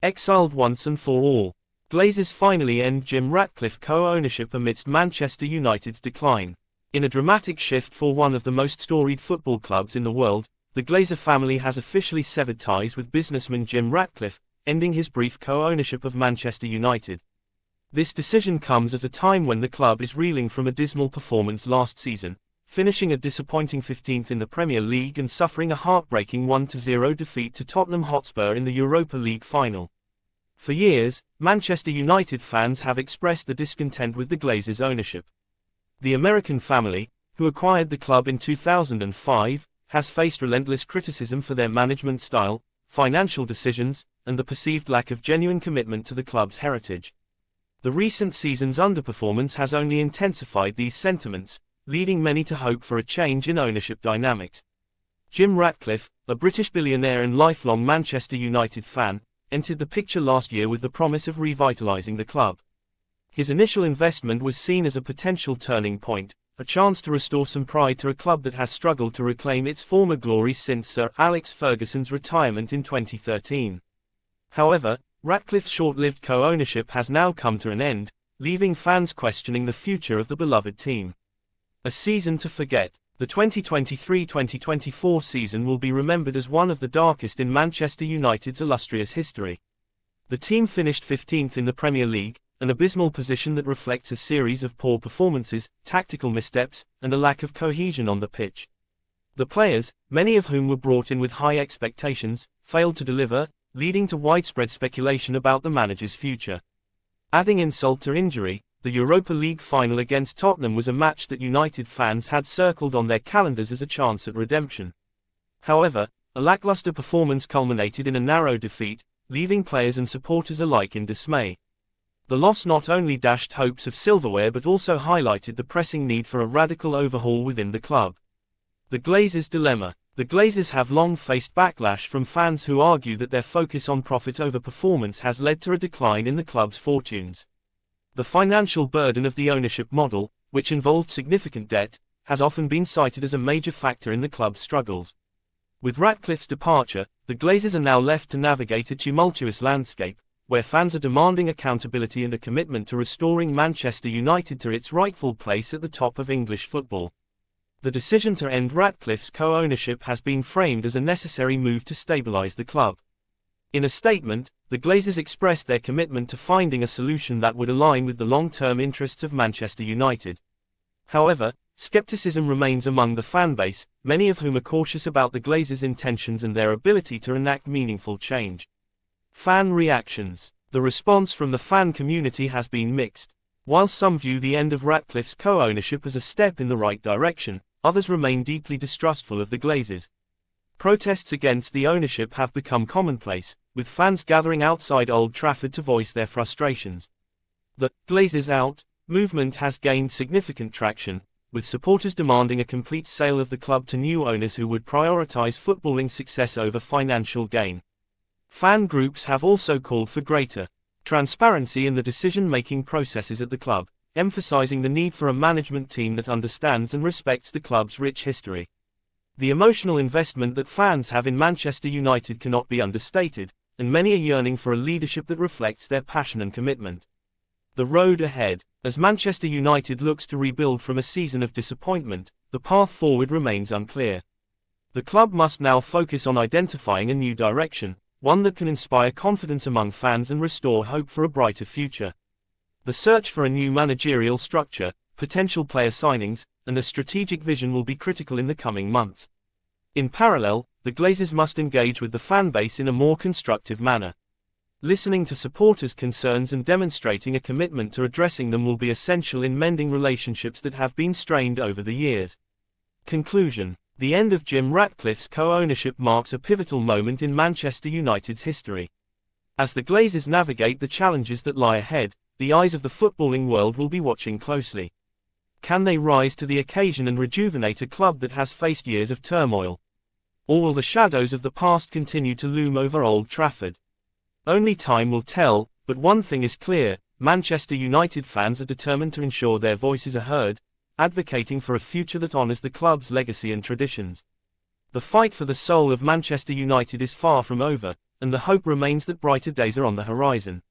Exiled once and for all. Glazers finally end Jim Ratcliffe co-ownership amidst Manchester United's decline. In a dramatic shift for one of the most storied football clubs in the world, the Glazer family has officially severed ties with businessman Jim Ratcliffe, ending his brief co-ownership of Manchester United. This decision comes at a time when the club is reeling from a dismal performance last season, finishing a disappointing 15th in the Premier League and suffering a heartbreaking 1-0 defeat to Tottenham Hotspur in the Europa League final. For years, Manchester United fans have expressed the discontent with the Glazers' ownership. The American family, who acquired the club in 2005, has faced relentless criticism for their management style, financial decisions, and the perceived lack of genuine commitment to the club's heritage. The recent season's underperformance has only intensified these sentiments, leading many to hope for a change in ownership dynamics. Jim Ratcliffe, a British billionaire and lifelong Manchester United fan, entered the picture last year with the promise of revitalizing the club. His initial investment was seen as a potential turning point, a chance to restore some pride to a club that has struggled to reclaim its former glory since Sir Alex Ferguson's retirement in 2013. However, Ratcliffe's short-lived co-ownership has now come to an end, leaving fans questioning the future of the beloved team. A season to forget. The 2023-2024 season will be remembered as one of the darkest in Manchester United's illustrious history. The team finished 15th in the Premier League, an abysmal position that reflects a series of poor performances, tactical missteps, and a lack of cohesion on the pitch. The players, many of whom were brought in with high expectations, failed to deliver, leading to widespread speculation about the manager's future. Adding insult to injury, the Europa League final against Tottenham was a match that United fans had circled on their calendars as a chance at redemption. However, a lackluster performance culminated in a narrow defeat, leaving players and supporters alike in dismay. The loss not only dashed hopes of silverware but also highlighted the pressing need for a radical overhaul within the club. The Glazers' dilemma. The Glazers have long faced backlash from fans who argue that their focus on profit over performance has led to a decline in the club's fortunes. The financial burden of the ownership model, which involved significant debt, has often been cited as a major factor in the club's struggles. With Ratcliffe's departure, the Glazers are now left to navigate a tumultuous landscape, where fans are demanding accountability and a commitment to restoring Manchester United to its rightful place at the top of English football. The decision to end Ratcliffe's co-ownership has been framed as a necessary move to stabilize the club. In a statement, the Glazers expressed their commitment to finding a solution that would align with the long-term interests of Manchester United. However, skepticism remains among the fanbase, many of whom are cautious about the Glazers' intentions and their ability to enact meaningful change. Fan reactions. The response from the fan community has been mixed. While some view the end of Ratcliffe's co-ownership as a step in the right direction, others remain deeply distrustful of the Glazers. Protests against the ownership have become commonplace, with fans gathering outside Old Trafford to voice their frustrations. The "Glazers out" movement has gained significant traction, with supporters demanding a complete sale of the club to new owners who would prioritize footballing success over financial gain. Fan groups have also called for greater transparency in the decision-making processes at the club, emphasizing the need for a management team that understands and respects the club's rich history. The emotional investment that fans have in Manchester United cannot be understated, and many are yearning for a leadership that reflects their passion and commitment. The road ahead. As Manchester United looks to rebuild from a season of disappointment, the path forward remains unclear. The club must now focus on identifying a new direction, one that can inspire confidence among fans and restore hope for a brighter future. The search for a new managerial structure, potential player signings, and a strategic vision will be critical in the coming months. In parallel, the Glazers must engage with the fanbase in a more constructive manner. Listening to supporters' concerns and demonstrating a commitment to addressing them will be essential in mending relationships that have been strained over the years. Conclusion. The end of Jim Ratcliffe's co-ownership marks a pivotal moment in Manchester United's history. As the Glazers navigate the challenges that lie ahead, the eyes of the footballing world will be watching closely. Can they rise to the occasion and rejuvenate a club that has faced years of turmoil? Or will the shadows of the past continue to loom over Old Trafford? Only time will tell, but one thing is clear: Manchester United fans are determined to ensure their voices are heard, advocating for a future that honors the club's legacy and traditions. The fight for the soul of Manchester United is far from over, and the hope remains that brighter days are on the horizon.